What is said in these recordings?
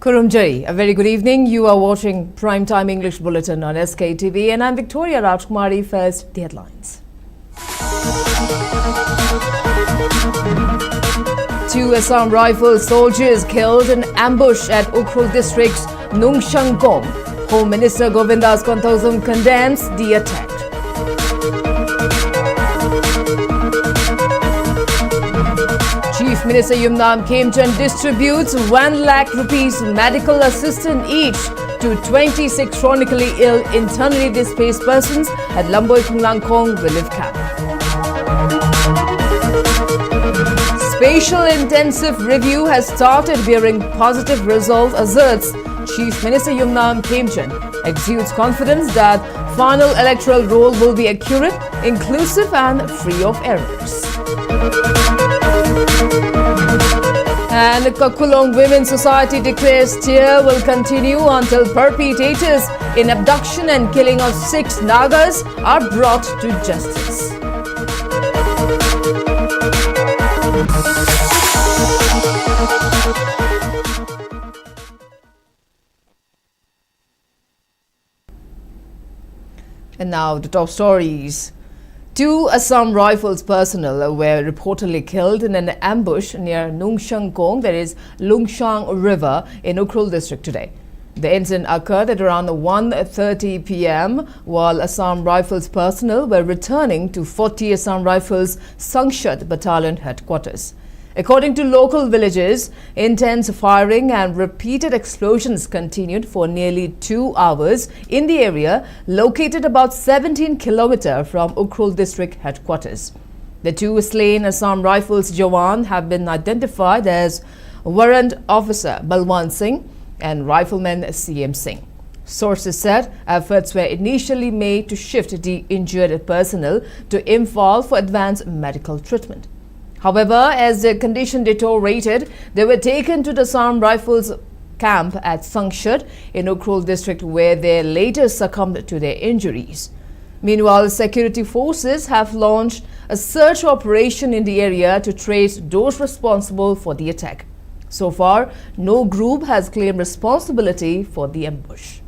Kurumjari, a very good evening. You are watching Primetime English Bulletin on SKTV and I'm Victoria Rajkumari. First, the headlines. 2 Assam Rifles soldiers killed in ambush at Ukhrul district's Nungshangkong. Home Minister Govindas Konthosam condemns the attack. Chief Minister Yumnam Khemchand distributes 1 lakh rupees medical assistance each to 26 chronically ill internally displaced persons at Lamboi Khunglangkhong relief camp. Spatial intensive review has started bearing positive results, asserts Chief Minister Yumnam Khemchand. Exudes confidence that final electoral roll will be accurate, inclusive and free of errors. And the Kakulong Women's Society declares tear will continue until perpetrators in abduction and killing of 6 Nagas are brought to justice. And now the top stories. 2 Assam Rifles personnel were reportedly killed in an ambush near Nungshangkong, that is Lungshang River in Ukhrul district today. The incident occurred at around 1:30 p.m. while Assam Rifles personnel were returning to 40 Assam Rifles Sangshat Battalion headquarters. According to local villagers, intense firing and repeated explosions continued for nearly 2 hours in the area located about 17 kilometers from Ukhrul district headquarters. The 2 slain Assam Rifles Jawan have been identified as Warrant Officer Balwan Singh and Rifleman CM Singh. Sources said efforts were initially made to shift the injured personnel to Imphal for advanced medical treatment. However, as their condition deteriorated, they were taken to the Assam Rifles camp at Sangshat in Ukhrul district, where they later succumbed to their injuries. Meanwhile, security forces have launched a search operation in the area to trace those responsible for the attack. So far, no group has claimed responsibility for the ambush.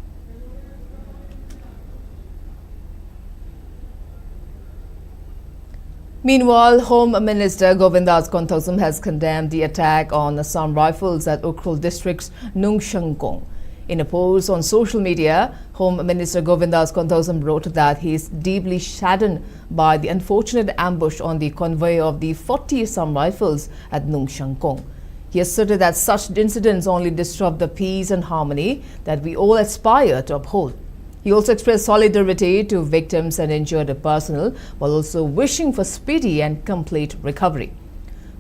Meanwhile, Home Minister Govindas Konthosam has condemned the attack on Assam Rifles at Ukhrul district's Nungshangkong. In a post on social media, Home Minister Govindas Konthosam wrote that he is deeply saddened by the unfortunate ambush on the convoy of the 40 Assam Rifles at Nungshangkong. He asserted that such incidents only disrupt the peace and harmony that we all aspire to uphold. He also expressed solidarity to victims and injured personnel while also wishing for speedy and complete recovery.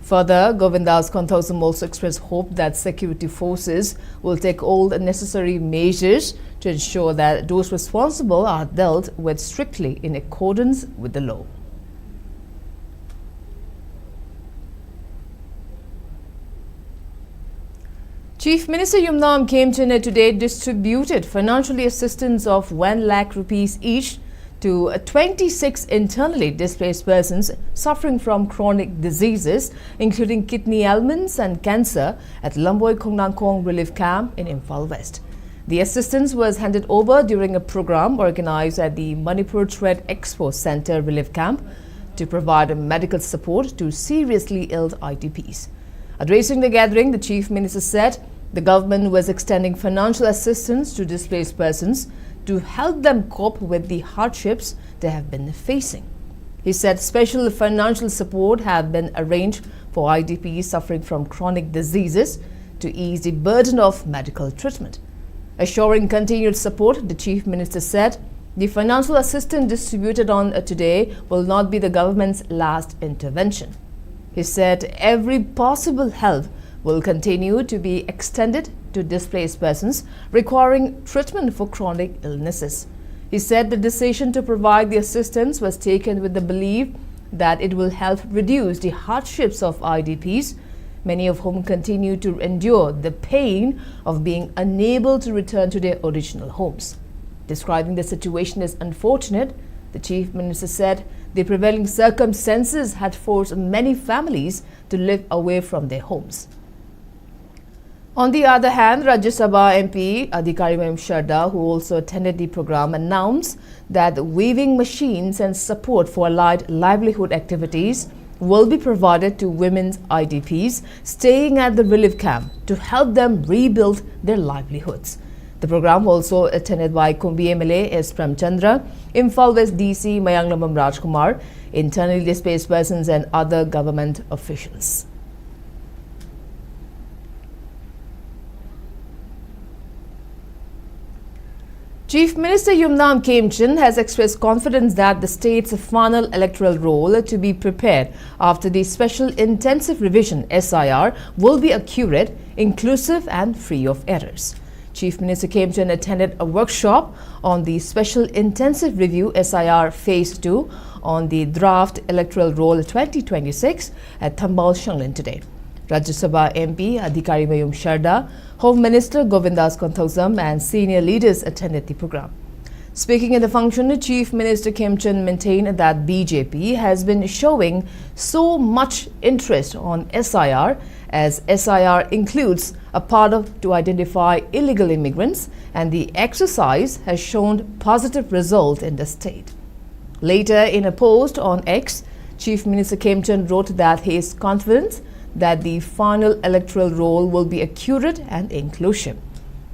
Further, Govindas Konthosam also expressed hope that security forces will take all the necessary measures to ensure that those responsible are dealt with strictly in accordance with the law. Chief Minister Yumnam Khemchand today distributed financial assistance of 1 lakh rupees each to 26 internally displaced persons suffering from chronic diseases, including kidney ailments and cancer, at Lamboi Khunglangkhong relief camp in Imphal West. The assistance was handed over during a program organized at the Manipur Trade Expo Center relief camp to provide medical support to seriously ill IDPs. Addressing the gathering, the Chief Minister said the government was extending financial assistance to displaced persons to help them cope with the hardships they have been facing. He said special financial support have been arranged for IDPs suffering from chronic diseases to ease the burden of medical treatment. Assuring continued support, the Chief Minister said the financial assistance distributed on today will not be the government's last intervention. He said every possible help will continue to be extended to displaced persons requiring treatment for chronic illnesses. He said the decision to provide the assistance was taken with the belief that it will help reduce the hardships of IDPs, many of whom continue to endure the pain of being unable to return to their original homes. Describing the situation as unfortunate, the Chief Minister said the prevailing circumstances had forced many families to live away from their homes. On the other hand, Rajya Sabha MP Adhikari Sharda, who also attended the program, announced that weaving machines and support for allied livelihood activities will be provided to women's IDPs staying at the relief camp to help them rebuild their livelihoods. The program also attended by Kumbi MLA S. Premchandra, Imphal West DC Mayanglamam Rajkumar, internally displaced persons and other government officials. Chief Minister Yumnam Khemchand has expressed confidence that the state's final electoral roll to be prepared after the Special Intensive Revision SIR will be accurate, inclusive and free of errors. Chief Minister Khemchand attended a workshop on the Special Intensive Review SIR Phase 2 on the draft Electoral Roll 2026 at Thambal Shanglin today. Rajya Sabha MP Adhikari Sharda, Home Minister Govindas Konthausam and senior leaders attended the program. Speaking in the function, Chief Minister Khemchand maintained that BJP has been showing so much interest on SIR as SIR includes a part to identify illegal immigrants and the exercise has shown positive result in the state. Later in a post on X, Chief Minister Khemchand wrote that he is confident that the final electoral roll will be accurate and inclusive.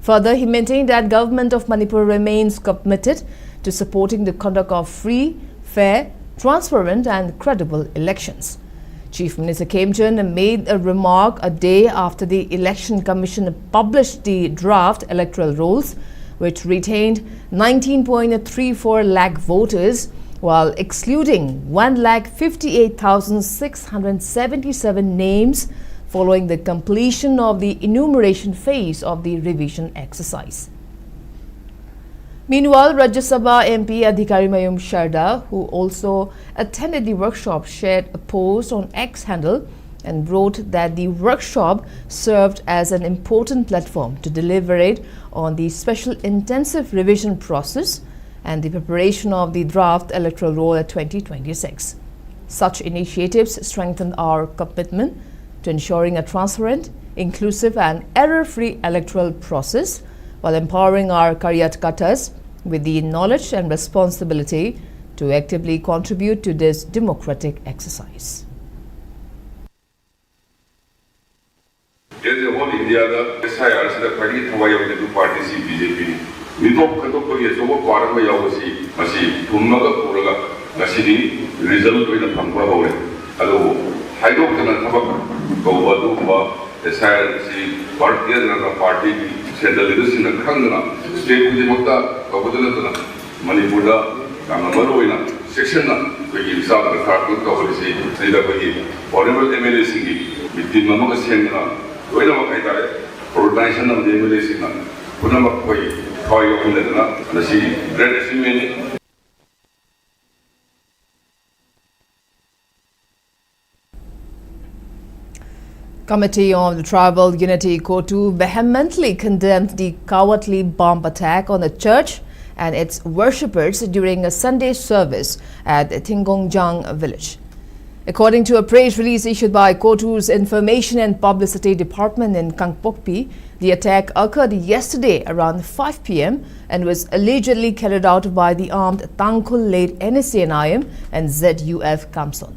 Further, he maintained that government of Manipur remains committed to supporting the conduct of free, fair, transparent and credible elections. Chief Minister Khemchand made a remark a day after the Election Commission published the draft electoral rolls, which retained 19.34 lakh voters, while excluding 1,58,677 names following the completion of the enumeration phase of the revision exercise. Meanwhile, Rajya Sabha MP Adhikari Sharda, who also attended the workshop, shared a post on X handle and wrote that the workshop served as an important platform to deliberate on the special intensive revision process and the preparation of the draft electoral roll 2026. Such initiatives strengthen our commitment to ensuring a transparent, inclusive and error-free electoral process while empowering our Karyatkatas with the knowledge and responsibility to actively contribute to this democratic exercise. All India, the SIR, the party, the party, BJP. Mitop Katopoli, so part of my Yawasi, Masi, Pumaga Puraga, Nasidi, result with the Pampura. Hello, Hydrocan Tabaka, Govaduma, SIR, party, and party, said the leaders in the Kangana, state with the Mota, Govadana, Manipura, Kamaruina, section, the South of the Cartoon Policy, say that we, whatever MLA singing, between Mamma Sena, whenever I die, coordination of the MLA singer, Punamakoy. Committee on the Tribal Unity Kotu vehemently condemned the cowardly bomb attack on the church and its worshippers during a Sunday service at Tingongjang village. According to a press release issued by Kotu's Information and Publicity Department in Kangpokpi, the attack occurred yesterday around 5 p.m. and was allegedly carried out by the armed Tangkhul-led NSCNIM and ZUF Kamson.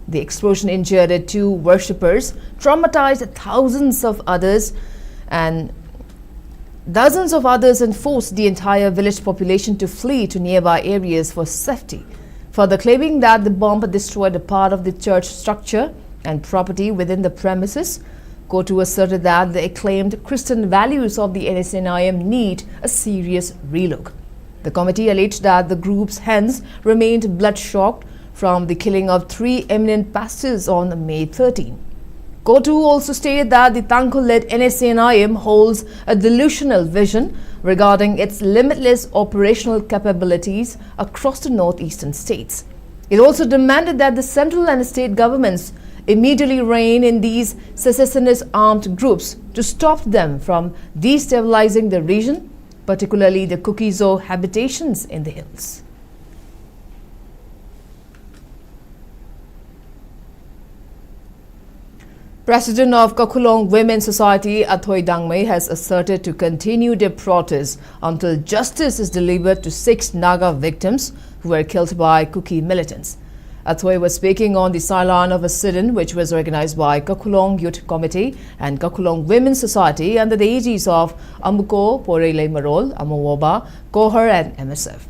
The explosion injured 2 worshippers, traumatized thousands of others and dozens of others and forced the entire village population to flee to nearby areas for safety. Further claiming that the bomb destroyed a part of the church structure and property within the premises, Kotu asserted that the acclaimed Christian values of the NSNIM need a serious relook. The committee alleged that the group's hands remained blood-shocked from the killing of 3 eminent pastors on May 13. Kotu also stated that the Tangkhul-led NSCNIM holds a delusional vision regarding its limitless operational capabilities across the northeastern states. It also demanded that the central and state governments immediately rein in these secessionist armed groups to stop them from destabilizing the region, particularly the Kuki-Zo habitations in the hills. President of Kakulong Women's Society, Athoy Dangmei, has asserted to continue their protest until justice is delivered to 6 Naga victims who were killed by Kuki militants. Athoy was speaking on the sideline of a sit-in which was organized by Kakulong Youth Committee and Kakulong Women's Society under the aegis of Amuko, Porele Marol, Amowoba, Kohar and MSF.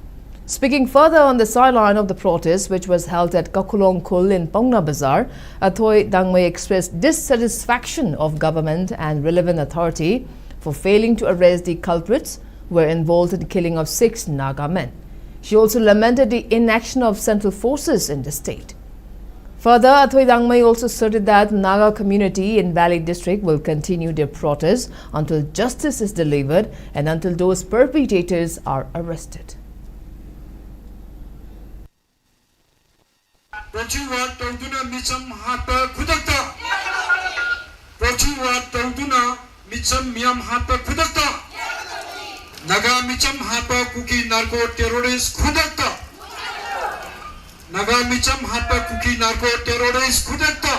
Speaking further on the sideline of the protest, which was held at Kakulong Kul in Pongna Bazaar, Athoy Dangmei expressed dissatisfaction of government and relevant authority for failing to arrest the culprits who were involved in the killing of 6 Naga men. She also lamented the inaction of central forces in the state. Further, Athoy Dangmei also asserted that Naga community in Valley district will continue their protest until justice is delivered and until those perpetrators are arrested. Prochuwa Tawduna Micham Hapa Kudakta. Prochuwa Tawduna Micham Miam Hapa Kudakta. Naga Micham Hapa Kuki Narco Terrorist Kudakta. Naga Micham Hapa Kuki Narco Terrorist Kudakta.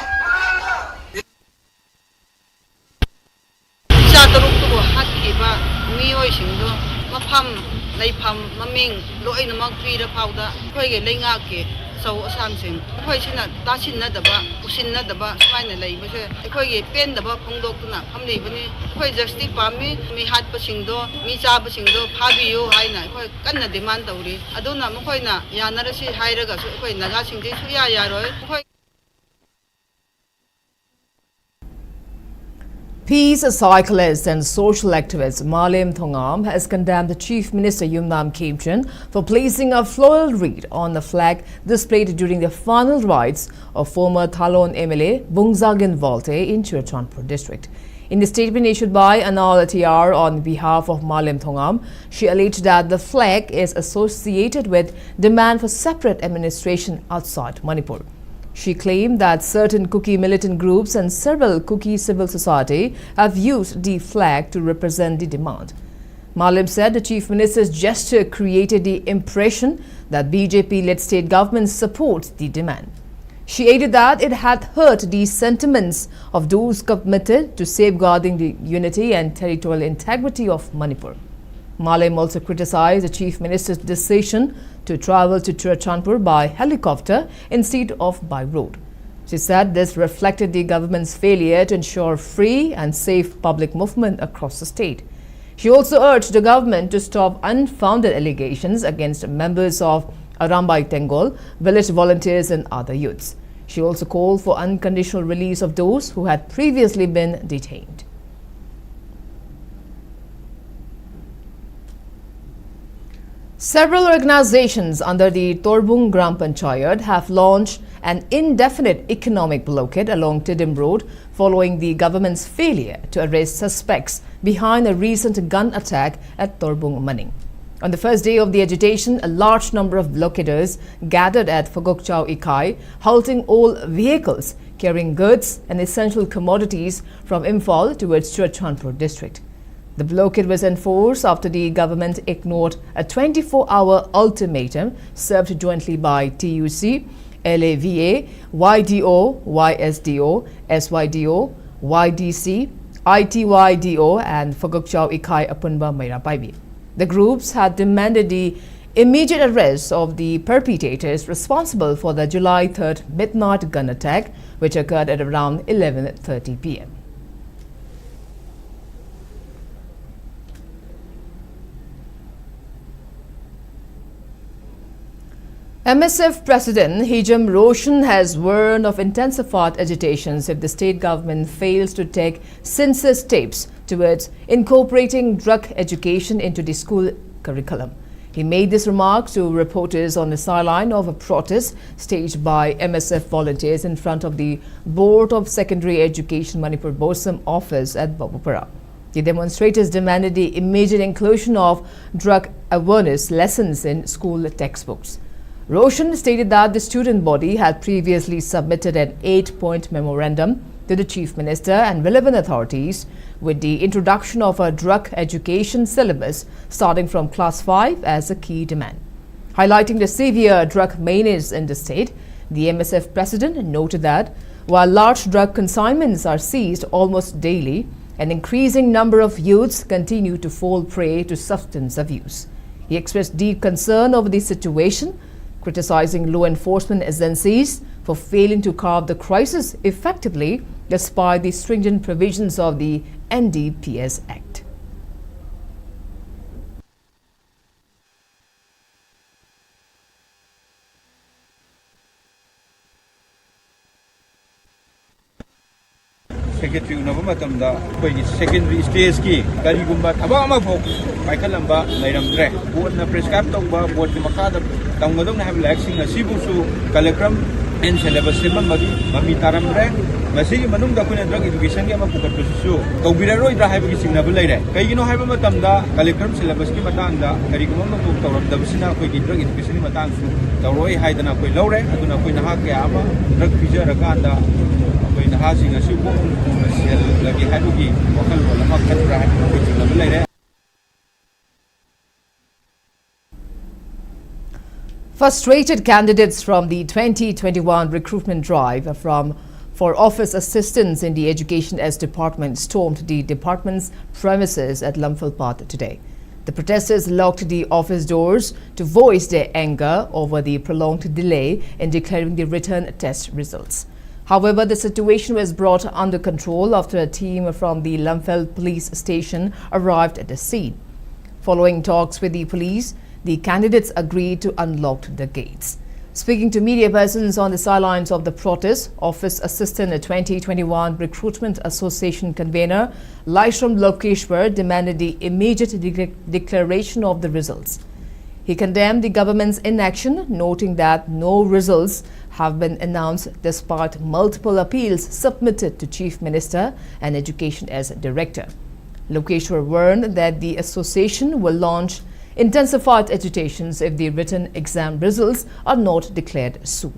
Sataruktu Hakiba Mio Shindo Mapam Laipam Maming Loina Makpira Powder Quay Lingaki. So Assam Sing, Poisina, Dasina the Ba, Usina the Ba, Spina Lay, Equay Pen the Ba Pungdokuna, Hamlibani, Quay Justi Pami, me had Pashindo, me Sabashindo, Pabio, Haina, Kana demand Uri, Adona Mokoina, Yanarasi, Hyragas, Quay Nagasing, Yaro, Peace cyclist and social activist Malem Thongam has condemned the Chief Minister Yumnam Khemchand for placing a floral wreath on the flag displayed during the final rites of former Thalon MLA Bungzagan Volte in Churachandpur district. In the statement issued by Anal TR on behalf of Malem Thongam, she alleged that the flag is associated with demand for separate administration outside Manipur. She claimed that certain Kuki militant groups and several Kuki civil society have used the flag to represent the demand. Malem said the Chief Minister's gesture created the impression that BJP-led state government supports the demand. She added that it had hurt the sentiments of those committed to safeguarding the unity and territorial integrity of Manipur. Malem also criticized the Chief Minister's decision to travel to Churachandpur by helicopter instead of by road. She said this reflected the government's failure to ensure free and safe public movement across the state. She also urged the government to stop unfounded allegations against members of Arambai Tengol, village volunteers and other youths. She also called for unconditional release of those who had previously been detained. Several organizations under the Torbung Gram Panchayat have launched an indefinite economic blockade along Tidim Road following the government's failure to arrest suspects behind a recent gun attack at Torbung Maning. On the first day of the agitation, a large number of blockaders gathered at Phagokchau Ikai, halting all vehicles carrying goods and essential commodities from Imphal towards Churachandpur district. The blockade was enforced after the government ignored a 24-hour ultimatum served jointly by TUC, LAVA, YDO, YSDO, SYDO, YDC, ITYDO and Phagokchau Ikai Apunba Mairapaibi. The groups had demanded the immediate arrest of the perpetrators responsible for the July 3rd midnight gun attack, which occurred at around 11:30 p.m. MSF President Hijam Roshan has warned of intensified agitations if the state government fails to take sincere steps towards incorporating drug education into the school curriculum. He made this remark to reporters on the sideline of a protest staged by MSF volunteers in front of the Board of Secondary Education Manipur Bosam office at Babupara. The demonstrators demanded the immediate inclusion of drug awareness lessons in school textbooks. Roshan stated that the student body had previously submitted an 8-point memorandum to the Chief Minister and relevant authorities with the introduction of a drug education syllabus starting from class 5 as a key demand. Highlighting the severe drug menace in the state, the MSF president noted that while large drug consignments are seized almost daily, an increasing number of youths continue to fall prey to substance abuse. He expressed deep concern over the situation, criticizing law enforcement agencies for failing to curb the crisis effectively despite the stringent provisions of the NDPS Act. Secretary unaba matamda koi secondary stage ki karigumba thaba ama phok paikhalamba lairamdre board na prescribe tawba board ki makada tawgadong na have election asibu su collectrum and syllabus magi mami taramdre masi manung da kuna drug education ki ama pukat su tawbiraroi dra haiba ki singnabu laire kaigino haiba matamda collectrum syllabus ki matangda karigumba ma phok tawramdabsina koi ki drug education ki matang su tawroi haidana koi lore aduna koi naha kya ama drug pijara kanda Frustrated candidates from the 2021 recruitment drive for office assistants in the Education S Department stormed the department's premises at Imphal today. The protesters locked the office doors to voice their anger over the prolonged delay in declaring the written test results. However, the situation was brought under control after a team from the Imphal police station arrived at the scene. Following talks with the police, the candidates agreed to unlock the gates. Speaking to media persons on the sidelines of the protest, Office Assistant 2021 Recruitment Association convener Laishram Lokeshwar demanded the immediate declaration of the results. He condemned the government's inaction, noting that no results have been announced despite multiple appeals submitted to Chief Minister and Education as Director. Lokeshwar warned that the association will launch intensified agitations if the written exam results are not declared soon.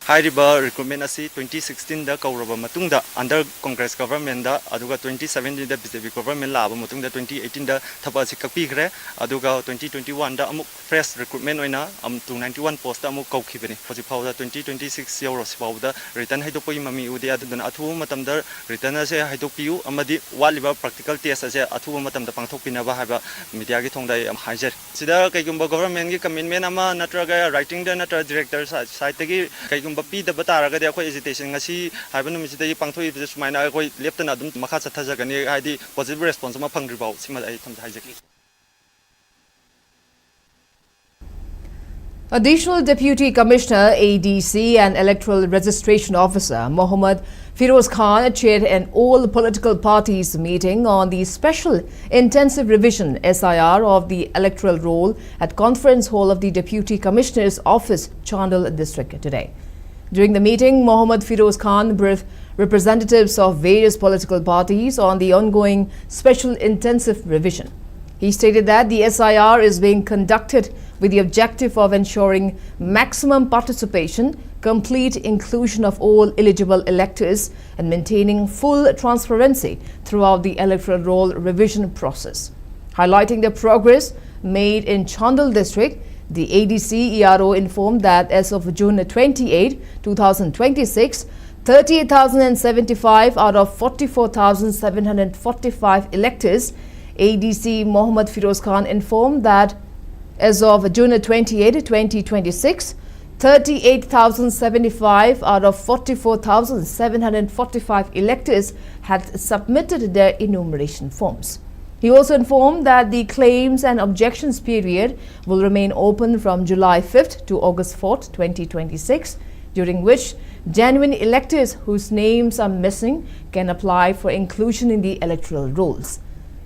High-river recruitment asi 2016 da kauraba matungda under Congress government da aduga 2017 da BJP government laba matungda 2018 da thapa si kapi khre aduga 2021 da amuk fresh recruitment oina 291 post da amuk kaukibani hoji phawda 2026 euro sibawda return haidopoi mami udi aduna athu matam da return ase haidopiu amadi waliba practical test ase athu matam da pangthokpina ba haba media gi thongdai am haijer sida kaigumba government gi commitment ama natraga writing da natra director site gi kaigum Bapi the Bataraga, the agitation, Asi, Havenum, the Pangtoi, this mine, I left another Makasa Tazagani, I the positive response of Pangribo, similar item Hizaki. Additional Deputy Commissioner, ADC and Electoral Registration Officer Mohammad Firoz Khan chaired an all political parties meeting on the special intensive revision SIR of the electoral roll at Conference Hall of the Deputy Commissioner's Office, Chandal District today. During the meeting, Mohammad Firoz Khan briefed representatives of various political parties on the ongoing special intensive revision. He stated that the SIR is being conducted with the objective of ensuring maximum participation, complete inclusion of all eligible electors, and maintaining full transparency throughout the electoral roll revision process. Highlighting the progress made in Chandal district, the ADC ERO informed that as of June 28, 2026, 38,075 out of 44,745 electors. ADC Mohammad Firoz Khan informed that as of June 28, 2026, 38,075 out of 44,745 electors had submitted their enumeration forms. He also informed that the claims and objections period will remain open from July 5th to August 4th, 2026, during which genuine electors whose names are missing can apply for inclusion in the electoral rolls.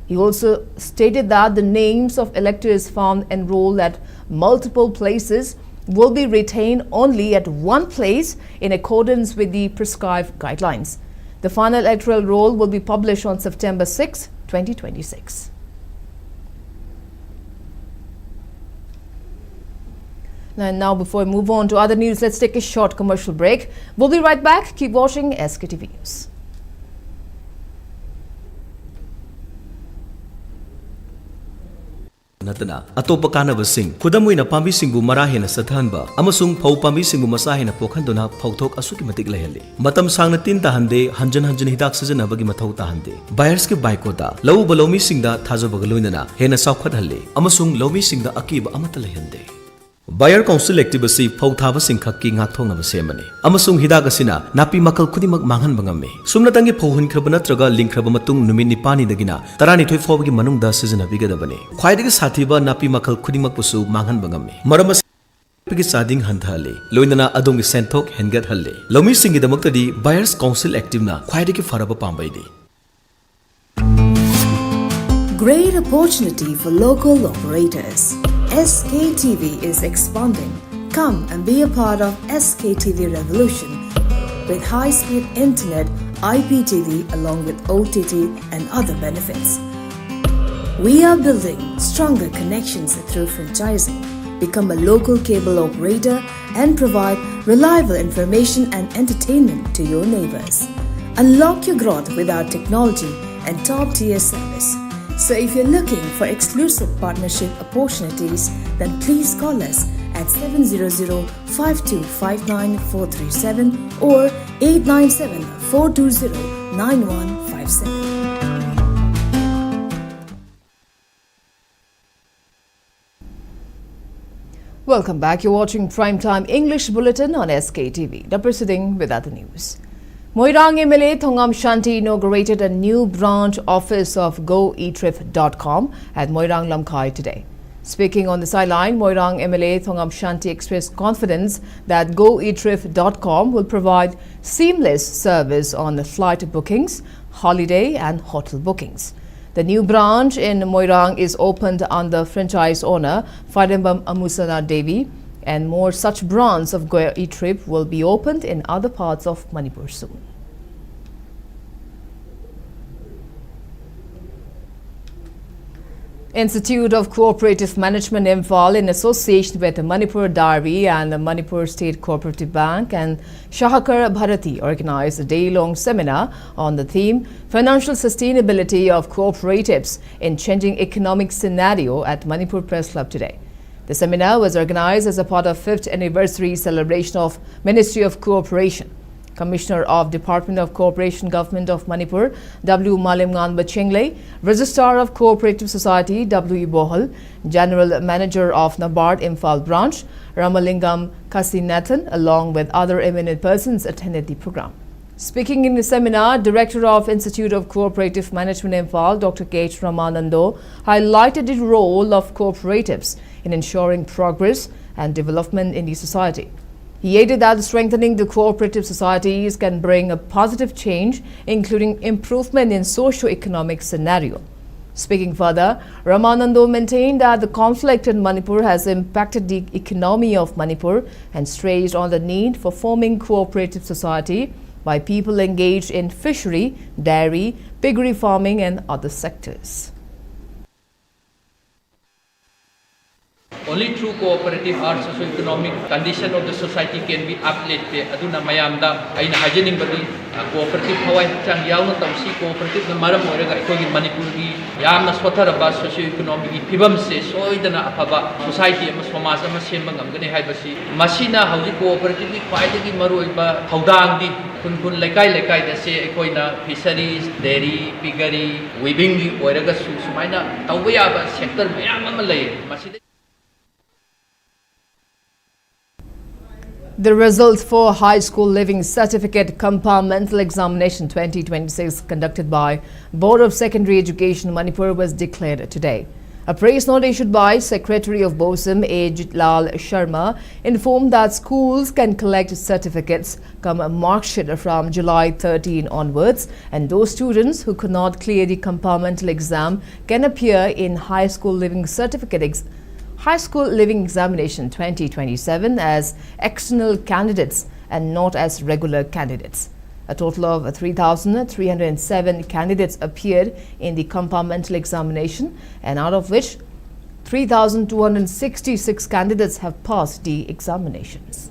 He also stated that the names of electors found enrolled at multiple places will be retained only at one place in accordance with the prescribed guidelines. The final electoral roll will be published on September 6, 2026. And now, before we move on to other news, let's take a short commercial break. We'll be right back. Keep watching SKTV News. Natana atopa kanabasing kudamoina pambisingbu mara hena sathanba amasung phau pambisingbu masa hena pokhanduna phauthok asuki matik lehali matam sangna tin tahande hanjan hidak sajanabagi mathau tahande buyers ke baikota lau balomi singda thajabaga loinana hena saukhat halle amasung lomi singda akiba amata lehande Buyer Council activity phau thaba singkhak ki ngak thong na semani amasung hidak asina napi makal khudimak manghan bangame sumna tangi phau hun khraba natraga link khraba matung numit nipani dagina tarani thoi phobagi manungda sajana bigadabani khwaidagi sathiba napi makal khudimak pusu manghan bangame maramas pigi sading hanthale loinana adongi senthok hengat halle lomi singi damaktadi Buyers Council active na khwaidagi faraba pambaidi Great opportunity for local operators. SKTV is expanding. Come and be a part of SKTV revolution with high-speed internet, IPTV along with OTT and other benefits. We are building stronger connections through franchising. Become a local cable operator and provide reliable information and entertainment to your neighbors. Unlock your growth with our technology and top-tier service. So if you're looking for exclusive partnership opportunities, then please call us at 700-5259-437 or 897-420-9157. Welcome back. You're watching Primetime English Bulletin on SKTV. Now proceeding with other news. Moirang MLA Thongam Shanti inaugurated a new branch office of goetrip.com at Moirang Lamkai today. Speaking on the sideline, Moirang MLA Thongam Shanti expressed confidence that goetrip.com will provide seamless service on the flight bookings, holiday and hotel bookings. The new branch in Moirang is opened under franchise owner Fadembam Amusana Devi, and more such branches of goetrip will be opened in other parts of Manipur soon. Institute of Cooperative Management Imphal, in association with the Manipur Dairy and the Manipur State Cooperative Bank and Shahakar Bharati, organized a day-long seminar on the theme Financial Sustainability of Cooperatives in Changing Economic Scenario at Manipur Press Club today. The seminar was organized as a part of 5th anniversary celebration of Ministry of Cooperation. Commissioner of Department of Cooperation Government of Manipur, W. Malimngan Bachengle, Registrar of Cooperative Society, W. Bohal, General Manager of NABARD Imphal Branch, Ramalingam Kasinathan, along with other eminent persons attended the program. Speaking in the seminar, Director of Institute of Cooperative Management Imphal, Dr. K. H. Ramanando, highlighted the role of cooperatives in ensuring progress and development in the society. He added that strengthening the cooperative societies can bring a positive change, including improvement in socio-economic scenario. Speaking further, Ramanando maintained that the conflict in Manipur has impacted the economy of Manipur and stressed on the need for forming cooperative society by people engaged in fishery, dairy, piggery farming and other sectors. Only through cooperative our socio-economic condition of the society can be uplifted. Aduna mayamda aina hajening badi cooperative hawai chang yauna tamsi cooperative na maram oiraga ikogi Manipuri yamna swataraba socio-economic phibam se soidana afaba society ama samaj ama semba ngamgani haibasi masina hauji cooperative ki khwaidagi maruiba thaudangdi kun laikai da se ikoina fisheries, dairy, piggery, weaving oiraga sumaina tawba yaba sector mayam ama lay masida. The results for High School Living Certificate Compartmental Examination 2026 conducted by Board of Secondary Education Manipur was declared today. A press note issued by Secretary of BOSIM Ajit Lal Sharma informed that schools can collect certificates come mark sheet from July 13 onwards, and those students who could not clear the compartmental exam can appear in High School Living Examination 2027 as external candidates and not as regular candidates. A total of 3,307 candidates appeared in the compartmental examination, and out of which 3,266 candidates have passed the examinations.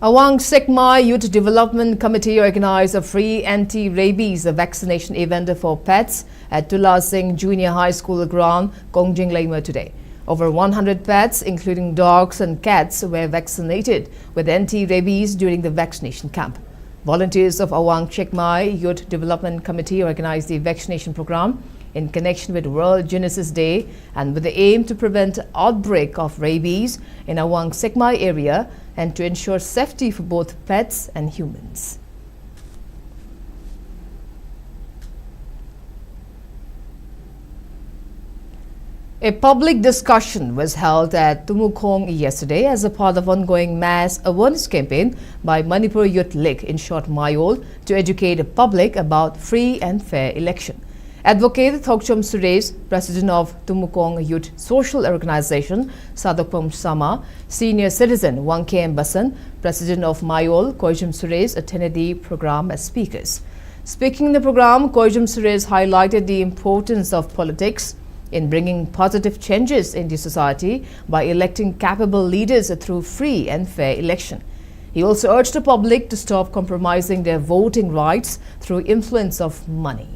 Awang Sekmai Youth Development Committee organized a free anti-rabies vaccination event for pets at Tula Singh Junior High School ground, Kongjing Laima today. Over 100 pets, including dogs and cats, were vaccinated with anti-rabies during the vaccination camp. Volunteers of Awang Sekmai Youth Development Committee organized the vaccination program in connection with World Genesis Day and with the aim to prevent outbreak of rabies in Awang Sekmai area and to ensure safety for both pets and humans. A public discussion was held at Tumukong yesterday as a part of ongoing mass awareness campaign by Manipur Youth League, in short Mayol, to educate the public about free and fair election. Advocate Thokchom Suresh, President of Tumukong Youth Social Organization, Sadokpam Sama, Senior Citizen Wang KM Basan, President of Mayol, Koijum Suresh, attended the program as speakers. Speaking in the program, Koijum Suresh highlighted the importance of politics in bringing positive changes in the society by electing capable leaders through free and fair election. He also urged the public to stop compromising their voting rights through influence of money.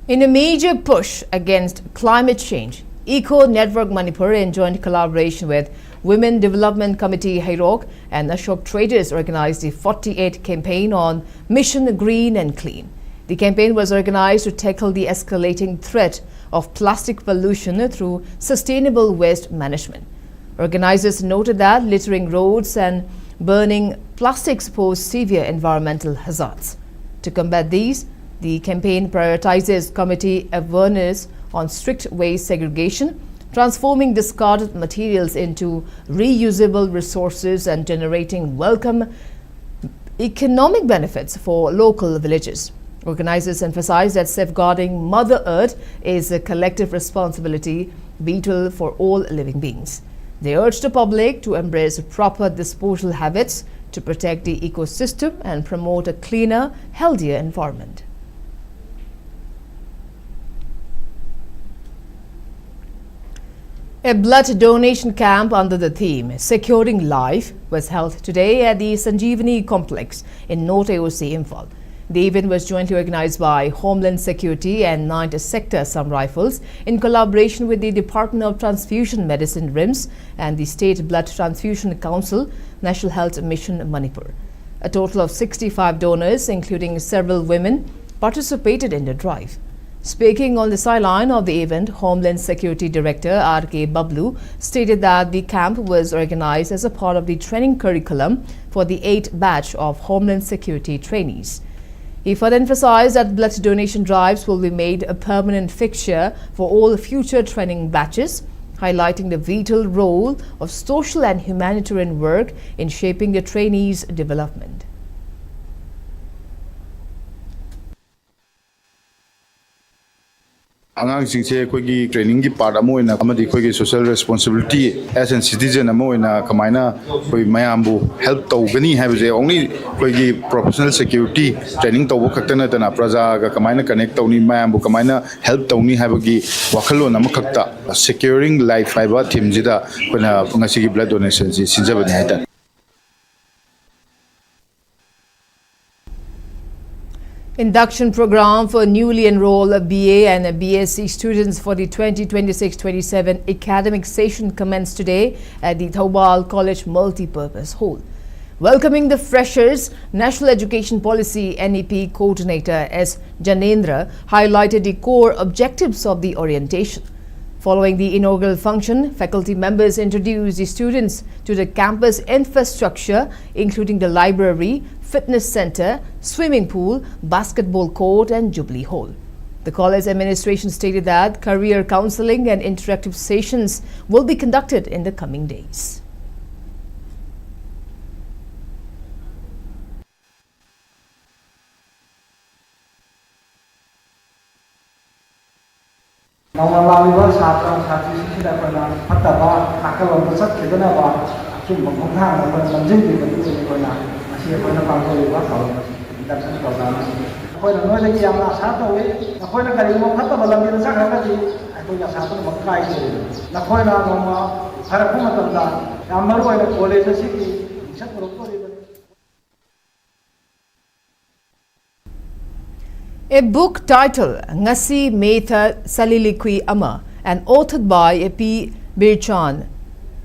In a major push against climate change, Eco Network Manipur, in joint collaboration with Women Development Committee Hairok and Ashok Traders, organized the 48th campaign on Mission Green and Clean. The campaign was organized to tackle the escalating threat of plastic pollution through sustainable waste management. Organizers noted that littering roads and burning plastics pose severe environmental hazards. To combat these, the campaign prioritizes committee awareness on strict waste segregation, transforming discarded materials into reusable resources and generating welcome economic benefits for local villages. Organizers emphasize that safeguarding Mother Earth is a collective responsibility vital for all living beings. They urge the public to embrace proper disposal habits to protect the ecosystem and promote a cleaner, healthier environment. A blood donation camp under the theme Securing Life was held today at the Sanjeevani complex in North AOC, Imphal. The event was jointly organized by Homeland Security and 9th Sector Assam Rifles in collaboration with the Department of Transfusion Medicine RIMS and the State Blood Transfusion Council, National Health Mission Manipur. A total of 65 donors, including several women, participated in the drive. Speaking on the sideline of the event, Homeland Security Director R.K. Bablu stated that the camp was organized as a part of the training curriculum for the 8th batch of Homeland Security trainees. He further emphasized that blood donation drives will be made a permanent fixture for all future training batches, highlighting the vital role of social and humanitarian work in shaping the trainees' development. ꯑꯉꯥꯡꯁꯤꯡꯁꯦ ꯑꯩꯈꯣꯏꯒꯤ ꯇ꯭ꯔꯦꯅꯤꯡꯒꯤ part ꯑꯃ ꯑꯣꯏꯅ ꯑꯃꯗꯤ ꯑꯩꯈꯣꯏꯒꯤ social responsibility as an citizen ꯑꯃ ꯑꯣꯏꯅ ꯀꯃꯥꯏꯅ ꯑꯩꯈꯣꯏ ꯃꯌꯥꯝꯕꯨ ꯍꯦꯜꯞ ꯇꯧꯒꯅꯤ ꯍꯥꯏꯕꯁꯦ ꯑꯣꯟꯂꯤ ꯑꯩꯈꯣꯏꯒꯤ ꯄ꯭ꯔꯣꯐꯦꯁꯅꯦꯜ ꯁꯦꯀ꯭ꯌꯨꯔꯤꯇꯤ ꯇ꯭ꯔꯦꯅꯤꯡ ꯇꯧꯕ ꯈꯛꯇ ꯅꯠꯇꯅ ꯄ꯭ꯔꯖꯥꯒ ꯀꯃꯥꯏꯅ ꯀꯅꯦꯛ ꯇꯧꯅꯤ ꯃꯌꯥꯝꯕꯨ ꯀꯃꯥꯏꯅ ꯍꯦꯜꯞ ꯇꯧꯅꯤ ꯍꯥꯏꯕꯒꯤ ꯋꯥꯈꯜꯂꯣꯟ ꯑꯃꯈꯛꯇ ꯁꯦꯀ꯭ꯌꯨꯔꯤꯡ ꯂꯥꯏꯐ ꯍꯥꯏꯕ ꯊꯤꯝꯁꯤꯗ ꯑꯩꯈꯣꯏꯅ ꯉꯁꯤꯒꯤ ꯕ꯭ꯂꯗ ꯗꯣꯅꯦꯁꯟꯁꯤ ꯁꯤꯟꯖꯕꯅꯤ ꯍꯥꯏꯇꯥꯔꯦ. Induction program for newly enrolled BA and BSc students for the 2026-27 academic session commenced today at the Thobal College Multipurpose Hall. Welcoming the freshers, National Education Policy NEP Coordinator S. Janendra highlighted the core objectives of the orientation. Following the inaugural function, faculty members introduced the students to the campus infrastructure, including the library, fitness center, swimming pool, basketball court and Jubilee Hall. The college administration stated that career counseling and interactive sessions will be conducted in the coming days. ꯅꯧꯅ ꯁꯥꯇ꯭ꯔ ꯁꯥꯇ꯭ꯔꯤꯁꯤꯡꯁꯤꯗ ꯑꯩꯈꯣꯏꯅ ꯐꯠꯇꯕ ꯅꯥꯀꯜꯂꯣꯝꯗ ꯆꯠꯈꯤꯗꯅꯕ ꯑꯆꯨꯝꯕ ꯈꯣꯡꯊꯥꯡꯗ ꯑꯩꯈꯣꯏꯅ ꯂꯝꯖꯤꯡꯕꯤꯕꯗꯨ ꯑꯩꯈꯣꯏꯅ ꯃꯁꯤ ꯑꯩꯈꯣꯏꯅ ꯄꯥꯡꯊꯣꯛꯏꯕ ꯊꯧꯔꯝ ꯑꯁꯤ ꯏꯟꯗꯛꯁꯟ ꯄ꯭ꯔꯣꯒ꯭ꯔꯥꯝ ꯑꯁꯤ ꯑꯩꯈꯣꯏꯅ ꯅꯣꯏꯗꯒꯤ ꯌꯥꯝꯅ ꯑꯁꯥ ꯇꯧꯏ ꯅꯈꯣꯏꯅ ꯀꯔꯤꯒꯨꯝꯕ ꯐꯠꯇꯕ ꯂꯝꯕꯤꯗ ꯆꯠꯈ꯭ꯔꯒꯗꯤ ꯑꯩꯈꯣꯏꯒꯤ ꯑꯁꯥ ꯄꯨꯝꯅꯃꯛ ꯀꯥꯏꯈꯤꯗꯣꯏꯅꯤ ꯅꯈꯣꯏꯅ ꯅꯣꯡꯃ ꯐꯔꯛꯄ ꯃꯇꯝꯗ ꯌꯥꯝ ꯃꯔꯨꯑꯣꯏꯅ ꯀꯣꯂꯦꯖ ꯑꯁꯤꯒꯤ ꯃꯤꯡꯆꯠ ꯄꯨꯔꯛꯇꯣꯔꯤꯕꯅꯤ. A book titled Ngasi Metha Salilikui Ama and authored by P. Birchan,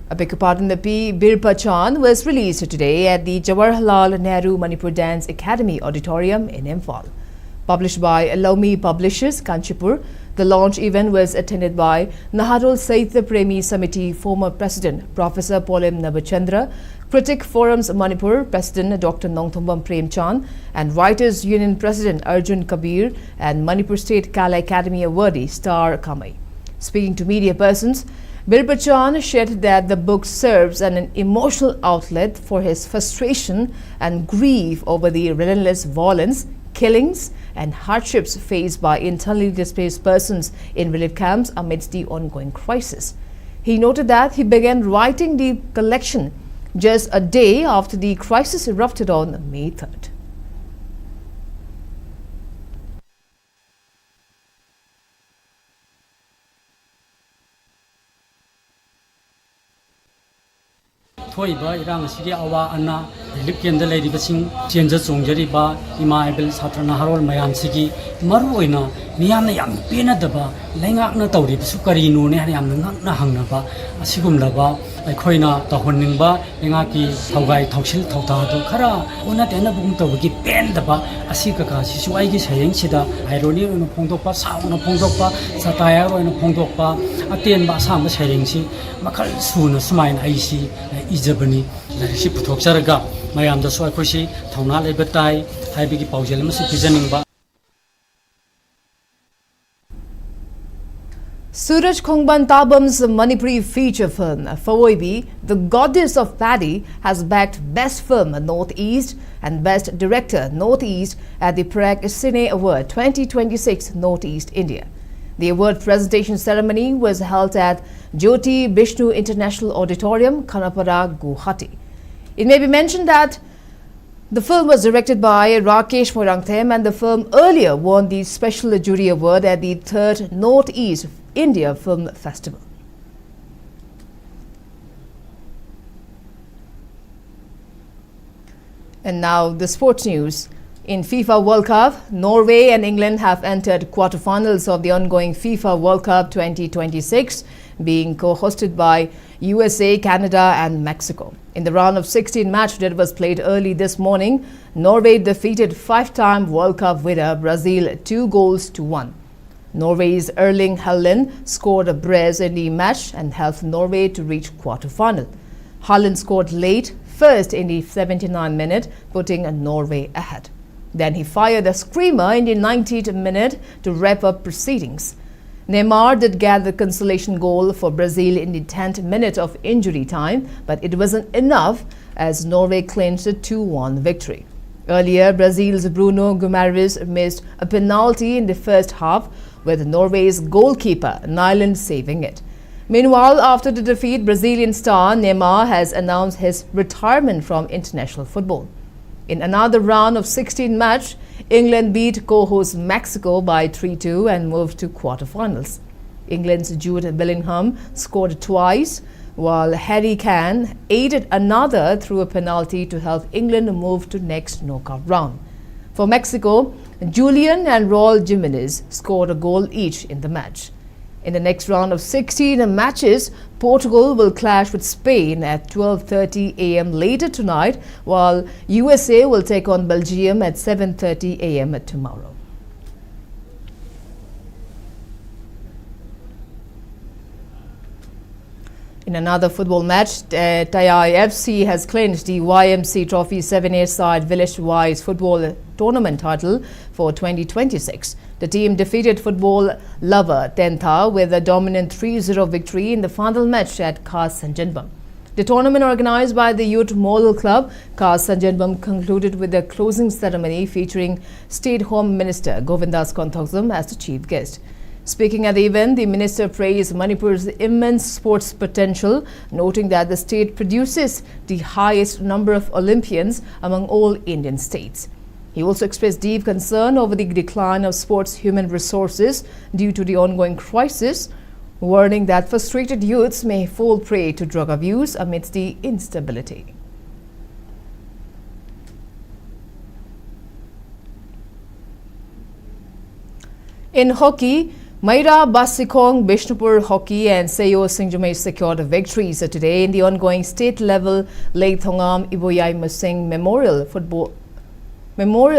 P. Birpachan was released today at the Jawaharlal Nehru Manipur Dance Academy Auditorium in Imphal. Published by Lomi Publishers, Kanchipur, the launch event was attended by Naharul Saitya Premi Samiti former President Professor Polem Nabachandra, Critic Forums Manipur President Dr. Nongthombam Premchand, and Writers Union President Arjun Kabir and Manipur State Kala Academy awardee Star Kamai. Speaking to media persons, Birpachan shared that the book serves as an emotional outlet for his frustration and grief over the relentless violence, killings and hardships faced by internally displaced persons in relief camps amidst the ongoing crisis. He noted that he began writing the collection just a day after the crisis erupted on May 3rd. Thoiba irang sidi awa anna relief camp da leiri basing chenja chongjari ba ima ebel satra naharol mayam sigi maru oina miyamna yam pena daba lengak na tawri su kari nu ne yam ngak na hangna ba asigum laba aikhoina tahonning ba engaki thaugai thausil thauta do khara ona tena bung tawgi pen daba asiga ka si suai gi sayeng sida irony ona phongdok pa sauna phongdok pa sataya ona phongdok pa aten ba sam ba sayeng si makal suna sumain aisi Ijabani, Larisi Putoxaraga, Mayam the Swakoshi, Tauna Lebetai, Haibiki Paujelmas, Pijanimba. Suraj Khongban Tabam's Manipuri feature film, Fawoibi, The Goddess of Paddy, has bagged Best Film Northeast and Best Director Northeast at the Prague Cine Award 2026 Northeast India. The award presentation ceremony was held at Jyoti Bishnu International Auditorium, Khanapara, Guwahati. It may be mentioned that the film was directed by Rakesh Moirangthem and the film earlier won the Special Jury Award at the 3rd Northeast India Film Festival. And now the sports news. In FIFA World Cup, Norway and England have entered quarterfinals of the ongoing FIFA World Cup 2026, being co-hosted by USA, Canada and Mexico. In the round of 16 match that was played early this morning, Norway defeated 5-time World Cup winner Brazil 2-1. Norway's Erling Haaland scored a brace in the match and helped Norway to reach quarterfinal. Haaland scored late, first in the 79th minute, putting Norway ahead. Then he fired a screamer in the 90th minute to wrap up proceedings. Neymar did get the consolation goal for Brazil in the 10th minute of injury time, but it wasn't enough as Norway clinched a 2-1 victory. Earlier, Brazil's Bruno Guimarães missed a penalty in the first half, with Norway's goalkeeper Nyland saving it. Meanwhile, after the defeat, Brazilian star Neymar has announced his retirement from international football. In another round of 16 match, England beat co-host Mexico by 3-2 and moved to quarterfinals. England's Jude Bellingham scored twice, while Harry Kane aided another through a penalty to help England move to next knockout round. For Mexico, Julian and Raul Jimenez scored a goal each in the match. In the next round of 16 matches, Portugal will clash with Spain at 12:30 a.m. later tonight, while USA will take on Belgium at 7:30 a.m. tomorrow. In another football match, Tayai FC has clinched the YMC Trophy 7A side village-wise football tournament title for 2026. The team defeated football lover Tentha with a dominant 3-0 victory in the final match at Khas Sanjanbam. The tournament organized by the Youth Model Club, Khas Sanjanbam, concluded with a closing ceremony featuring State Home Minister Govindas Konthoksam as the chief guest. Speaking at the event, the minister praised Manipur's immense sports potential, noting that the state produces the highest number of Olympians among all Indian states. He also expressed deep concern over the decline of sports human resources due to the ongoing crisis, warning that frustrated youths may fall prey to drug abuse amidst the instability. In hockey, Maira Basikong, Bishnupur Hockey and Seyo Singjumay secured victories today in the ongoing state-level Leithongam Iboyai Musing Memorial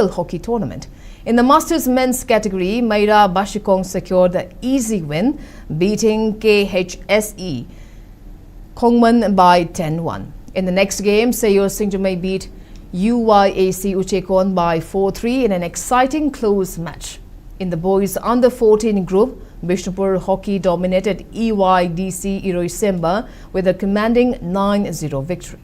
Hockey Tournament. In the Masters men's category, Maira Basikong secured the easy win, beating KHSE Kongman by 10-1. In the next game, Seyo Singjumay beat UYAC Uchekon by 4-3 in an exciting close match. In the boys under-14 group, Bishnupur Hockey dominated EYDC Iroisemba with a commanding 9-0 victory.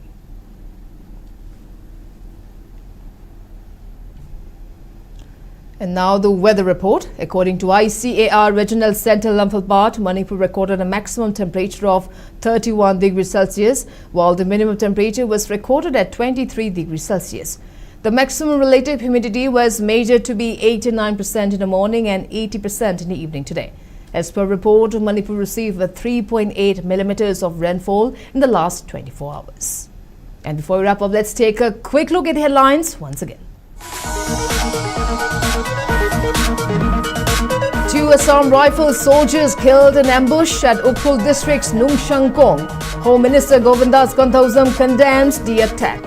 And now the weather report. According to ICAR Regional Centre Imphal, Manipur recorded a maximum temperature of 31 degrees Celsius, while the minimum temperature was recorded at 23 degrees Celsius. The maximum relative humidity was measured to be 89% in the morning and 80% in the evening today. As per report, Manipur received 3.8 millimeters of rainfall in the last 24 hours. And before we wrap up, let's take a quick look at the headlines once again. 2 Assam Rifles soldiers killed in ambush at Ukhul district's Nungshang Kong. Home Minister Govindas Gandhausam condemns the attack.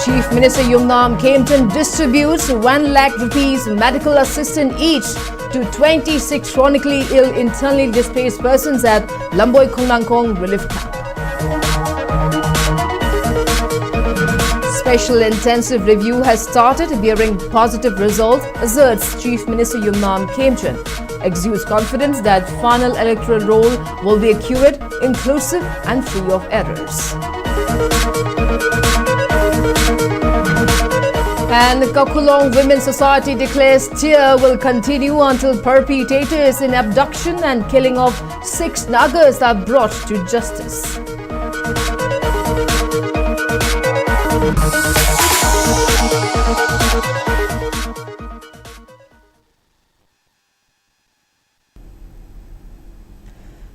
Chief Minister Yumnam Kempton distributes 1 lakh rupees medical assistance each to 26 chronically ill internally displaced persons at Lamboy Khongnangkong Relief Camp. Special intensive review has started bearing positive results, asserts Chief Minister Yumnam Kempton. Exudes confidence that final electoral roll will be accurate, inclusive and free of errors. And Kakulong Women's Society declares tear will continue until perpetrators in abduction and killing of 6 Nagas are brought to justice.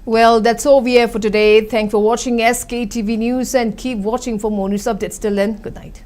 Well, that's all we have for today. Thanks for watching SKTV News and keep watching for more news updates. Till then, good night.